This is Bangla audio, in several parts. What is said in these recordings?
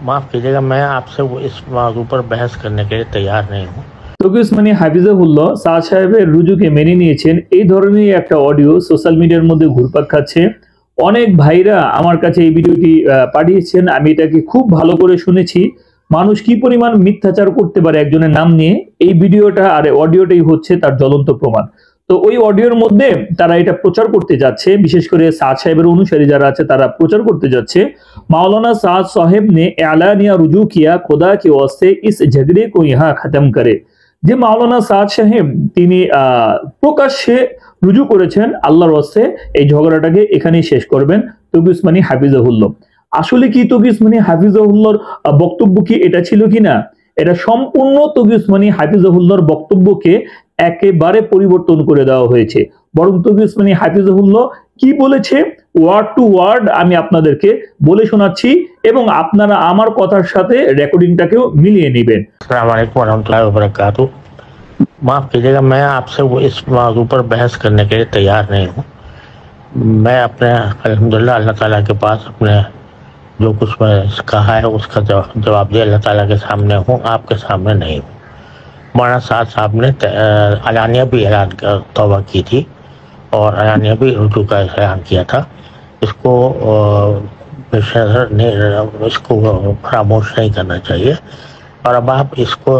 माफ़ कीजिएगा, मैं आपसे इस मौजू पर बहस करने के लिए तैयार नहीं हूँ। তৌকির ওসমানী হাফিজাহুল্লাহ সাদ সাহেবের রুজুকে মেনে নিয়েছেন, এই ধরনের একটা অডিও সোশ্যাল মিডিয়ার মধ্যে ঘুরপাক খাচ্ছে। অনেক ভাইরা আমার কাছে এই ভিডিওটি পাঠিয়েছেন, আমি এটাকে খুব ভালো করে শুনেছি। মানুষ কি পরিমাণ মিথ্যাচার করতে পারে একজনের নাম নিয়ে, এই ভিডিওটা আর অডিওটাই হচ্ছে তার জ্বলন্ত প্রমাণ। তো ওই অডিওর মধ্যে তারা এটা প্রচার করতে যাচ্ছে, বিশেষ করে সাদ সাহেবের অনুসারী যারা আছে তারা প্রচার করতে যাচ্ছে, मौलाना साद साहेब ने एलानिया रुजू किया, खुदा के वास्ते इस झगड़े को यहाँ खत्म करे। যে মাওলানা সাদ সাহেব তিনি প্রকাশ্যে রুজু করেছেন, আল্লাহর ওয়াস্তে এই ঝগড়াটাকে এখানেই শেষ করবেন। তৌকির ওসমানী হাফিজাহুল্লাহ, আসলে কি তৌকির ওসমানী হাফিজাহুল্লাহর বক্তব্য কি এটা ছিল কিনা? এটা সম্পূর্ণ তৌকির ওসমানী হাফিজাহুল্লাহর বক্তব্যকে একেবারে পরিবর্তন করে দেওয়া হয়েছে। বরং তৌকির ওসমানী হাফিজাহুল্লাহ কি বলেছে ওয়ার্ড টু ওয়ার্ড আমি আপনাদেরকে বলে শোনাচ্ছি, এবং আপনারা আমার কথার সাথে রেকর্ডিংটাকেও মিলিয়ে নেবেন। अस्सलाम वालेकुम रहमतुल्लाहि व बरकातुहू। माफ़ कीजिएगा, मैं आपसे इस मौजू पर बहस करने के लिए तैयार नहीं हूँ। मैं अपने अल्हम्दुलिल्लाह अल्लाह ताला के पास अपने जो कुछ मैं कहा है उसका जवाब दे अल्लाह ताला के सामने हूँ, आपके सामने नहीं हूँ। मौलाना साद साहब ने अलानिया भी ऐलान तौबा की थी और अलानिया भी रुजू का ऐलान किया था। इसको इसको खामोश नहीं करना चाहिए। और अब आप इसको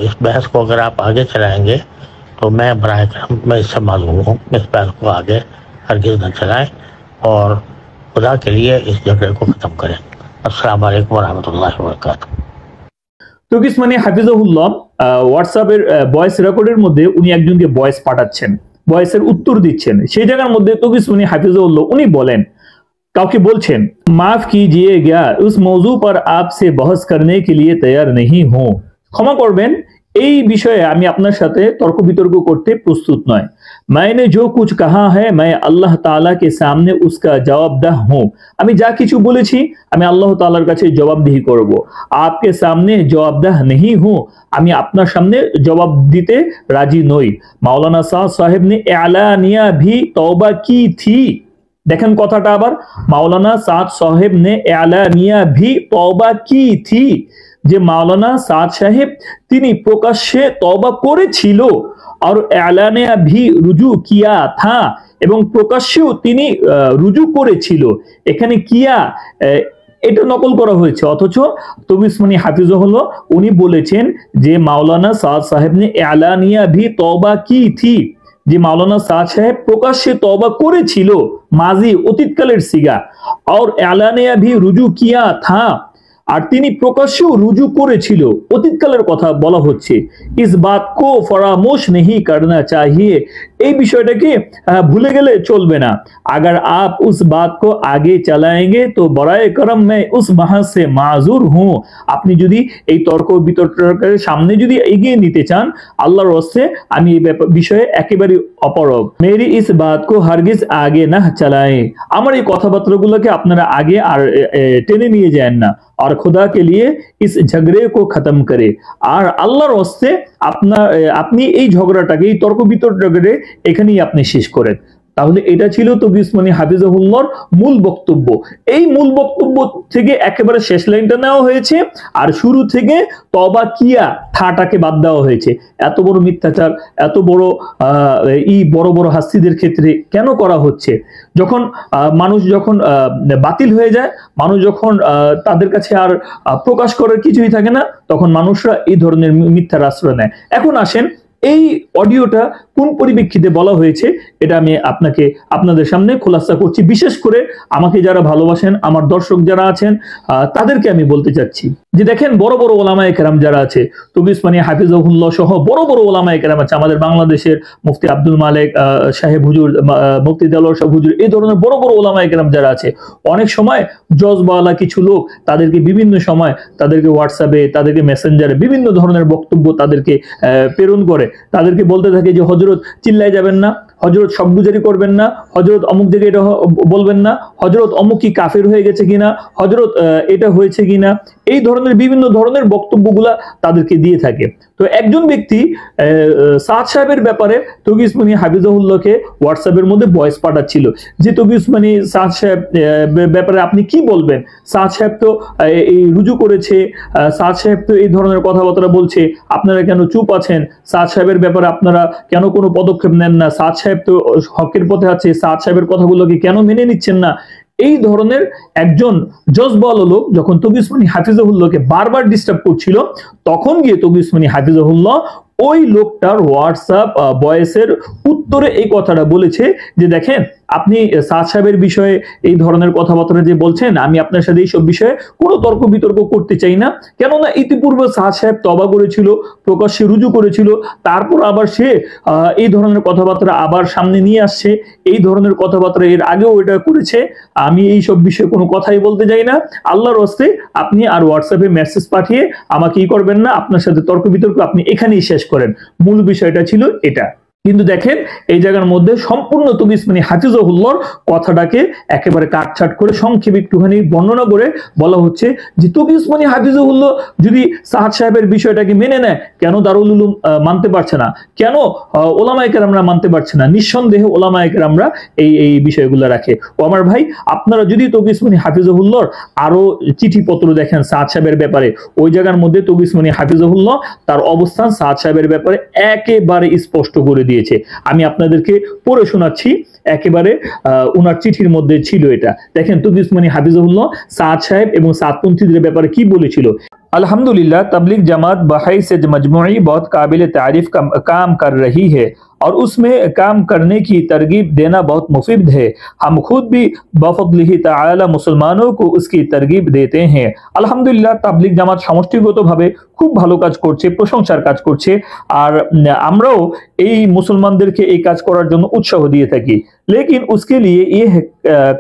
इस बहस को अगर आप आगे चलाएंगे तो मैं बराए करम मैं इससे मालूम हूँ, इस बहस को आगे हरगिज़ न चलाएं और खुदा के लिए इस झगड़े को ख़त्म करें। अस्सलाम वालेकुम रहमतुल्लाहि व बरकातुहू। তৌকির ওসমানী হাফিজাহুল্লাহ হোয়াটসঅ্যাপের ভয়েস রেকর্ডের মধ্যে উনি একজনকে ভয়েস পাঠাচ্ছেন, ভয়েসের উত্তর দিচ্ছেন। সেই জায়গার মধ্যে তৌকির ওসমানী হাফিজাহুল্লাহ উনি বলেন, কাউকে বলছেন, মাফ कीजिएगा उस मौजू पर आपसे बहस करने के लिए तैयार नहीं हूं, ক্ষমা করবেন, এই বিষয়ে আমি আপনার সাথে তর্ক বিতর্ক করতে প্রস্তুত নয়। मैंने जो कुछ कहा है मैं আল্লাহ তাআলা के सामने उसका जवाबदेह हूं, আমি যা কিছু বলেছি আমি আল্লাহ তাআলার কাছে জবাবদিহি করব। आपके सामने जवाबदेह नहीं हूं, আমি আপনার সামনে জবাব দিতে রাজি নই। मौलाना साद साहेब ने एलानिया भी तौबा की थी। দেখেন কথাটা আবার, মাওলানা সাদ সাহেব নে এলানিয়া ভি তওবা কি থি, যে মাওলানা সাদ সাহেব তিনি প্রকাশ্যে তওবা করেছিল, আর এলানিয়া ভি রুজু কিয়া থা, এবং প্রকাশ্যেও তিনি রুজু করেছিল। এখানে কিয়া এটা নকল করা হয়েছে, অথচ তৌকির ওসমানী হাফিজাহুল্লাহ উনি বলেছেন যে মাওলানা সাদ সাহেব নে এলানিয়া ভি তওবা কি থি, যে মাওলানা সাদ সাহেব প্রকাশ্যে তওবা করেছিল, মাজি অতীতকালের সিগা, আর এলানিয়া ভি রুজু কিয়া থা, আর তিনি প্রকাশ্যেও রুজু করেছিল, অতীতকালের কথা বলা হচ্ছে। ইস বাত কো ফরামোশ नहीं करना चाहिए, এই বিষয়টাকে ভুলে গেলে চলবে না। अगर आप उस बात को आगे चलाएंगे तो बराए करम मैं उस बहस से माजूर हूं, আপনি যদি এই তর্ক বিতর্কের সামনে যদি এগিয়ে নিতে চান, আল্লাহর ওয়াস্তে আমি এই বিষয়ে একেবারে অপারগ। मेरी इस बात को हरगिज आगे ना चलाएं, আমার এই কথাবার্তাগুলোকে আপনারা আগে আর টেনে নিয়ে যান না। और खुदा के लिए इस झगड़े को खत्म करे, আর আল্লাহর ওয়াস্তে আপনি এই ঝগড়াটাকে, এই তর্ক বিতর্কটাকে এখানেই আপনি শেষ করেন। তাহলে এটা ছিল তৌকির ওসমানী হাফিজাহুল্লাহর মূল বক্তব্য। এই মূল বক্তব্য থেকে একেবারে শেষ লাইনটা নেওয়া হয়েছে, আর শুরু থেকে তওবা কিয়া থাটাকে বাদ দেওয়া হয়েছে। এত বড় মিথ্যাচার, এত বড় বড় বড় হাস্তিদের ক্ষেত্রে কেন করা হচ্ছে? যখন মানুষ যখন বাতিল হয়ে যায়, মানুষ যখন তাদের কাছে আর প্রকাশ করার কিছুই থাকে না, তখন মানুষরা এই ধরনের মিথ্যার আশ্রয় নেয়। এখন আসেন এই অডিওটা কোন পরিপ্রেক্ষিতে বলা হয়েছে এটা আমি আপনাদের সামনে খোলাসা করছি। বিশেষ করে আমাকে যারা ভালোবাসেন, আমার দর্শক যারা আছেন, তাদেরকে আমি বলতে চাচ্ছি যে দেখেন, বড় বড় ওলামায়ে কেরাম যারা আছে, তৌকির ওসমানী হাফিজাহুল্লাহ সহ বড় বড় ওলামায়ে কেরাম আছে, আমাদের বাংলাদেশের মুফতি আব্দুল মালেক সাহেব হুজুর, মুফতি দেলোয়ার সাহেব হুজুর, এই ধরনের বড় বড় ওলামায়ে কেরাম যারা আছে, অনেক সময় জজবাওয়ালা কিছু লোক তাদেরকে বিভিন্ন সময় তাদেরকে হোয়াটসঅ্যাপে, তাদেরকে মেসেঞ্জারে বিভিন্ন ধরনের বক্তব্য তাদেরকে প্রেরণ করে, তাদেরকে বলতে থাকে যে হযরত চিল্লায় যাবেন না, হযরত সবগুজারি করবেন না, হযরত অমুক জায়গায় এটা বলবেন না, হযরত অমুক কি কাফের হয়ে গেছে কিনা, হযরত এটা হয়েছে কিনা, এই ধরনের বিভিন্ন ধরনের বক্তব্যগুলা তাদেরকে দিয়ে থাকে। তো একজন ব্যক্তি সাদ সাহেবের ব্যাপারে তৌকি উসমানী হাফিজাহুল্লাহকে হোয়াটসঅ্যাপের মধ্যে ভয়েস পাঠাচ্ছিল যে তৌকি উসমানী সাদ সাহেব ব্যাপারে আপনি কি বলবেন, সাদ সাহেব তো এই রুজু করেছে, সাদ সাহেব তো এই ধরনের কথাবার্তা বলছে, আপনারা কেন চুপ আছেন, সাদ সাহেবের ব্যাপারে আপনারা কেন কোনো পদক্ষেপ নেন না, সাদ সাহেব তো হকের পথে আছে, সাদ সাহেবের কথাগুলোকে কেন মেনে নিচ্ছেন না। এই ধরনের একজন জজবাল লোক যখন তৌকি উসমানী হাফিজাহুল্লাহকে বারবার ডিস্টার্ব করছিল, তখন গিয়ে তৌকি উসমানী হাফিজাহুল্লাহ ওই লোকটার হোয়াটসঅ্যাপ ভয়েসের উত্তরে এই কথাটা বলেছে যে দেখেন আপনি সাদ সাহেবের বিষয়ে এই ধরনের কথাবার্তা যে বলছেন, আমি আপনার সাথে এইসব বিষয়ে কোনো তর্ক বিতর্ক করতে চাই না, কেননা ইতিপূর্বে সাদ সাহেব তওবা করেছিল, প্রকাশ্যে রুজু করেছিল, তারপর আবার সে এই ধরনের কথাবার্তা আবার সামনে নিয়ে আসছে, এই ধরনের কথাবার্তা এর আগেও এটা করেছে, আমি এইসব বিষয়ে কোনো কথাই বলতে চাই না, আল্লাহর হস্তে আপনি আর হোয়াটসঅ্যাপে মেসেজ পাঠিয়ে আমাকে ই করবেন না, আপনার সাথে তর্ক বিতর্ক আপনি এখানেই শেষ করেন। মূল বিষয়টা ছিল এটা। কিন্তু দেখেন এই জায়গার মধ্যে সম্পূর্ণ তৌকি উসমানী হাফিজাহুল্লাহর কথাটাকে একেবারে কাটছাট করে সংক্ষেপে একটুখানি বর্ণনা করে বলা হচ্ছে যে তৌকি উসমানী হাফিজাহুল্লাহ যদি সাদ সাহেবের বিষয়টাকে মেনে নেয়, কেন দারুল উলুম মানতে পারছে না, কেন ওলামায়ে কেরামরা মানতে পারছে না, নিঃসন্দেহে ওলামায়ে কেরামরা এই বিষয়গুলো রাখে। ও আমার ভাই, আপনারা যদি তৌকি উসমানী হাফিজাহুল্লাহর আরো চিঠিপত্র দেখেন সাদ সাহেবের ব্যাপারে, ওই জায়গার মধ্যে তৌকি উসমানী হাফিজাহুল্লাহ তার অবস্থান সাদ সাহেবের ব্যাপারে একেবারে স্পষ্ট করে দিয়েছে। আমি আপনাদেরকে পড়ে শোনাচ্ছি, একেবারে উনার চিঠির মধ্যে ছিল এটা। দেখেন তৌকি উসমানী হাফিজাহুল্লাহ সাদ সাহেব এবং সাদপন্থীদের ব্যাপারে কি বলেছিল। अल्हम्दुलिल्लाह तबलीग जमात बहई से मजमूई बहुत काबिल तारीफ का काम कर रही है और उसमें काम करने की तरगीब देना बहुत मुफीद है। हम खुद भी बफदलिही ताआला मुसलमानों को उसकी तरगीब देते हैं। আলহামদুলিল্লাহ তাবলিগ জামাত সমষ্টিগতভাবে খুব ভালো কাজ করছে, প্রশংসার কাজ করছে, আর আমরাও এই মুসলমানদেরকে এই কাজ করার জন্য উৎসাহ দিয়ে থাকি। लेकिन उसके लिए ये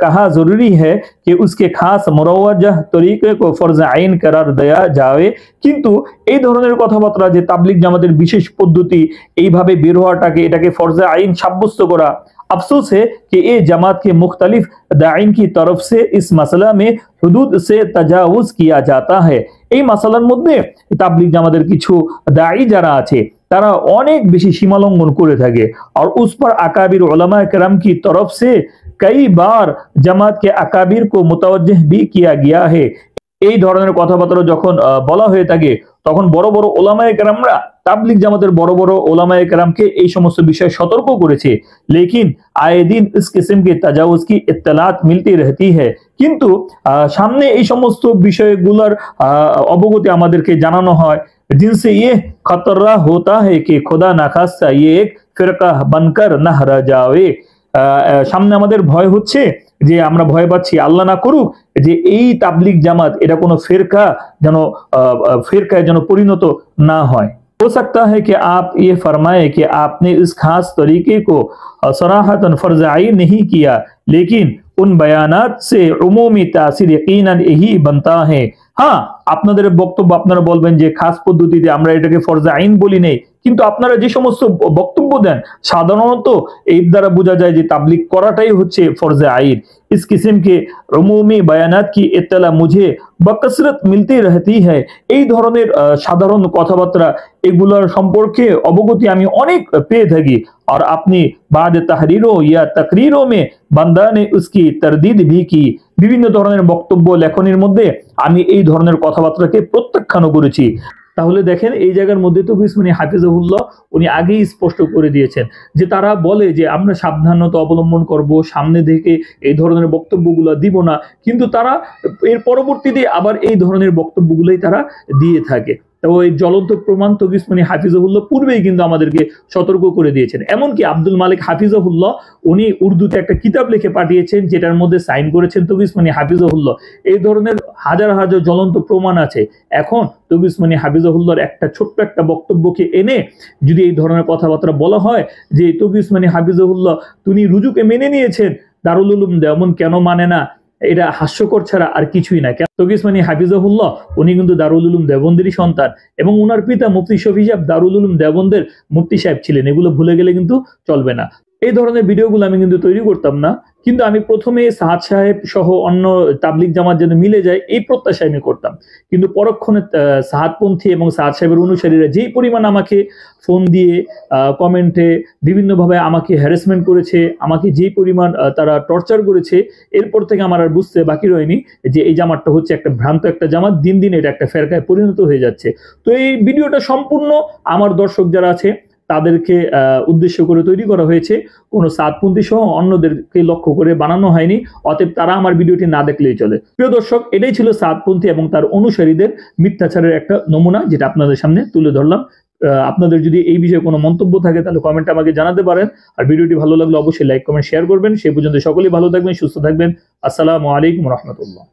कहा जरूरी है कि उसके खास मुरव्वजह तरीके को फर्ज आइन करार दिया जाए। কিন্তু এই ধরনের কথাবার্তা যে তাবলিগ জামাতের বিশেষ পদ্ধতি এইভাবে বের হওয়াটাকে এটাকে ফরজে আইন সাব্যস্ত করা, अफसोस है कि ये जमात के मुख्तलिफ दाइन की तरफ से इस मसला में हुदूद से तजावुज किया जाता है। এই মাসালার মধ্যে তাবলিগ জামাতের কিছু দায়ী যারা আছে তারা অনেক বেশি সীমালঙ্ঘন করে থাকে, और उस पर अकाबिर उलमा करम की तरफ से कई बार जमात के अकाबिर को मुतवज्जह भी किया गया है। এই ধরনের কথাবার্তা যখন বলা হয়ে থাকে তখন বড় বড় ওলামায়ে কেরামরা তাবলিগ জামাতের বড় বড় ওলামায়ে কেরামকে এই সমস্ত বিষয়ে সতর্ক করেছে। लेकिन आए दिन इस किस्म के तजावुज की इत्तलात मिलती रहती है। কিন্তু সামনে এই সমস্ত বিষয়গুলোর অবগতি আমাদেরকে জানানো হয়, जिनसे ये खतरा होता है कि खुदा नाखास्ता ये एक फिरका बनकर न रह जाए। সামনে আমাদের ভয় হচ্ছে যে আমরা ভয় পাচ্ছি আল্লাহ না করুক যে এই তাবলিগ জামাত এটা কোনো ফিরকায় যেন পরিণত না হয়। हो सकता है कि आप ये फरमाए कि आपने इस खास तरीके को सराहतन फर्ज आइन नहीं किया, लेकिन उन बयानात से उमूमी तासीर यकीनन यही बनता है। हाँ, আপনাদের বক্তব্য আপনারা বলবেন যে খাস পদ্ধতিতে আমরা এটাকে ফরজ আইন বলি নেই, কিন্তু আপনারা যে সমস্ত বক্তব্য দেন সাধারণত এর দ্বারা বোঝা যায় যে তাবলিগ করাটাই হচ্ছে ফরজ আইন। इस किस्म के उमूमी बयानात की इत्तला मुझे बकसरत मिलती रहती है। এই ধরনের সাধারণ কথাবার্তা এগুলোর সম্পর্কে অবগতি আমি অনেক পেয়ে থাকি, और अपनी बाद तहरीरों या तकरीरों में बंदा ने उसकी तरदीद भी की। বিভিন্ন ধরনের বক্তব্য লেখনের মধ্যে আমি এই ধরনের কথাবার্তাকে প্রত্যাখ্যান করেছি। তাহলে দেখেন এই জায়গার মধ্যে তৌকি উসমানী হাফিজাহুল্লাহ উনি আগেই স্পষ্ট করে দিয়েছেন যে তারা বলে যে আমরা সাবধানতা অবলম্বন করব, সামনে থেকে এই ধরনের বক্তব্যগুলো দিব না, কিন্তু তারা এর পরবর্তীতে আবার এই ধরনের বক্তব্যগুলোই তারা দিয়ে থাকে। তো এই জ্বলন্ত প্রমাণ তৌকি উসমানী হাফিজাহুল্লাহ পূর্বেই কিন্তু আমাদেরকে সতর্ক করে দিয়েছেন। এমনকি আব্দুল মালিক হাফিজাহুল্লাহ উনি উর্দুতে একটা কিতাব লিখে পাঠিয়েছেন যেটার মধ্যে সাইন করেছেন তৌকি উসমানী হাফিজাহুল্লাহ। এই ধরনের হাজার হাজার জ্বলন্ত প্রমাণ আছে। এখন তৌকি উসমানী হাফিজাহুল্লাহর একটা ছোট্ট একটা বক্তব্যকে এনে যদি এই ধরনের কথাবার্তা বলা হয় যে তৌকি উসমানী হাফিজাহুল্লাহ তিনি রুজুকে মেনে নিয়েছেন, দারুল উলুম দেওবন্দ কেন মানে না, এটা হাস্যকর ছাড়া আর কিছুই না। তৌকি উসমানী হাফিজাহুল্লাহ উনি কিন্তু দারুল উলুম দেওবন্দেরই সন্তান এবং উনার পিতা মুফতি শফি সাহেব দারুল উলুম দেওবন্দের মুফতি সাহেব ছিলেন, এগুলো ভুলে গেলে কিন্তু চলবে না। এই ধরনের ভিডিওগুলো আমি কিন্তু তৈরি করতাম না, কিন্তু আমি প্রথমে সাহাদ সাহেব সহ অন্য তাবলিগ জামাত যেন মিলে যায় এই প্রত্যাশায় আমি করতাম। কিন্তু পরক্ষণে সাহাদপন্থী এবং সাহাদ সাহেবের অনুসারীরা যেই পরিমাণ আমাকে ফোন দিয়ে কমেন্টে বিভিন্নভাবে আমাকে হ্যারাসমেন্ট করেছে, আমাকে যেই পরিমাণ তারা টর্চার করেছে, এরপর থেকে আমার আর বুঝতে বাকি রয়নি যে এই জামাতটা হচ্ছে একটা ভ্রান্ত একটা জামাত, দিন দিন এটা একটা ফেরকায় পরিণত হয়ে যাচ্ছে। তো এই ভিডিওটা সম্পূর্ণ আমার দর্শক যারা আছে তাদেরকে উদ্দেশ্য করে তৈরি করা হয়েছে, কোনো সাতপন্থী সহ অন্যদেরকে লক্ষ্য করে বানানো হয়নি। অতএব তারা আমার ভিডিওটি না দেখলেই চলে। প্রিয় দর্শক, এটাই ছিল সাতপন্থী এবং তার অনুসারীদের মিথ্যাচারের একটা নমুনা, যেটা আপনাদের সামনে তুলে ধরলাম। আপনাদের যদি এই বিষয়ে কোনো মন্তব্য থাকে তাহলে কমেন্টে আমাকে জানাতে পারেন। আর ভিডিওটি ভালো লাগলে অবশ্যই লাইক কমেন্ট শেয়ার করবেন। সেই পর্যন্ত সকলেই ভালো থাকবেন, সুস্থ থাকবেন। আসসালামু আলাইকুম রহমতুল্লাহ।